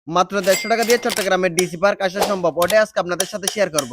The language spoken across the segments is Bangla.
মাত্র 150 টাকা দিয়ে চট্টগ্রামের ডিসি পার্ক আসা সম্ভব, ওটাই আজকে আপনাদের সাথে শেয়ার করব।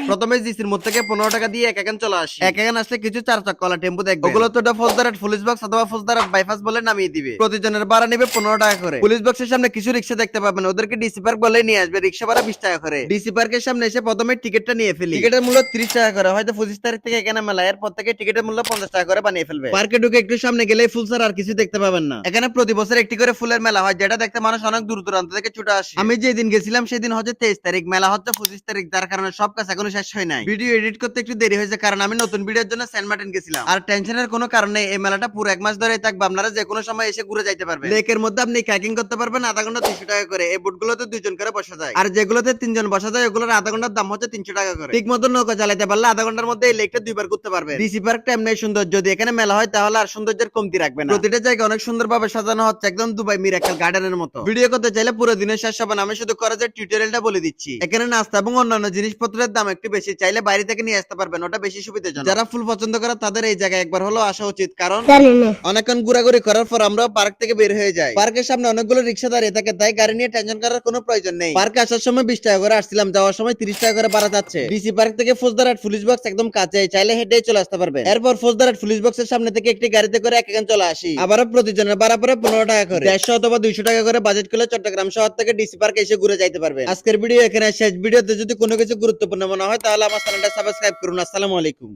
প্রথমে ডিসির মোড় থেকে 15 টাকা দিয়ে এক এখান চলে আসি। এক এখান আসলে কিছু 4 চাকাওয়ালা টেম্পু দেখবেন, ওগুলো তো ফৌজদারহাট পুলিশ বক্স অথবা ফৌজদারহাট বাইপাস বলে নামিয়ে দিবে। প্রতিজনের ভাড়া নেবে 15 টাকা করে। পুলিশ বক্সের সামনে কিছু রিক্সা দেখতে পাবেন, ওদেরকে ডিসি পার্ক বলে নিয়ে আসবে, রিক্সা ভাড়া 20 টাকা করে। ডিসি পার্কের সামনে এসে প্রথমে টিকিটটা নিয়ে ফেলি। টিকিটের মূল্য 30 টাকা করে, হয়তো 25 তারিখ থেকে এখানে মেলা, এরপর থেকে টিকিটের মূল্য 50 টাকা করে বানিয়ে ফেলবে। পার্কে ঢুকে একটু সামনে গেলে ফুল ছাড়া আর কিছু দেখতে পাবেন না। এখানে প্রতি বছর একটি করে ফুলের মেলা হয়, যেটা দেখতে মানুষ অনেক দূর দূরান্ত থেকে ছুটে আসে। আমি যেদিন গেছিলাম সেদিন হচ্ছে 23 তারিখ, মেলা হচ্ছে 25 তারিখ, যার কারণে সব কাজ এখনো শেষ হয় নাই। ভিডিও এডিট করতে একটু দেরি হয়েছে, কারণ আমি নতুন ভিডিওর জন্য সেন্ট মার্টিন গেছিলাম। আর টেনশনের কোনো কারণে এই মেলাটা পুরো 1 মাস ধরে থাকবে, আপনারা যে কোনো সময় এসে ঘুরে যাইতে পারবেন। লেকের মধ্যে আপনি কাইকিং করতে পারবেন, আধা ঘন্টা 200 টাকা করে। এই বোটগুলোতে 2 জন করে বসা যায়, আর যেগুলোতে 3 জন বসা যায় ওগুলোর আধা ঘন্টার দাম হচ্ছে 300 টাকা করে। ঠিক মতো নৌকা চালাতে পারলে আধা ঘন্টার মধ্যে এই লেকটা 2 বার ঘুরতে পারবেন। ডিসি পার্কটা এমনি সুন্দর, যদি এখানে মেলা হয় তাহলে আর সৌন্দর্যের কমতি রাখবে না। প্রতিটা জায়গা অনেক সুন্দরভাবে সাজানো হচ্ছে, একদম দুবাই মিরাকেল গার্ডেনের মতো। ভিডিও করতে চাইলে পুরো দিনের শেষ হবে না, আমি শুধু করে যে টিউটোরিয়ালটা বলে দিচ্ছি। এখানে নাস্তা এবং অন্যান্য জিনিসপত্রের দাম একটু বেশি, চাইলে বাইরে থেকে নিয়ে আসতে পারবেন, ওটা বেশি সুবিধাজনক। যারা ফুল পছন্দ করে তাদের এই জায়গায় একবার হলো আসা উচিত, কারণ অনেকক্ষণ ঘোরাঘুরি করার পর আমরা পার্ক থেকে বের হয়ে যাই। পার্কের সামনে অনেকগুলো রিক্সা দাঁড়িয়ে থাকে, তাই গাড়ি নিয়ে টেনশন করার কোনো প্রয়োজন নেই। পার্কে আসার সময় 20 টাকা করে আসছিলাম, যাওয়ার সময় 30 টাকা করে ভাড়া যাচ্ছে। ডিসি পার্ক থেকে ফৌজদারহাট পুলিশ বক্স একদম কাছে, চাইলে হেঁটেই চলে আসতে পারবেন। এরপর ফৌজদারহাট পুলিশ বক্সের সামনে থেকে একটি গাড়িতে করে এক এখান চলে আসি। আবারও প্রতিজনের ভাড়া পড়ে 15 টাকা করে। 150 অথবা 200 টাকা করে বাজেট করলে চট্টগ্রাম শহর থেকে ডিসি পার্কে এসে ঘুরে যাইতে পারবেন। আজকের ভিডিও এখানে শেষ। ভিডিওতে যদি কোনো কিছু গুরুত্বপূর্ণ মনে হয় তাহলে আমার চ্যানেলটা সাবস্ক্রাইব করুন। আসসালামু আলাইকুম।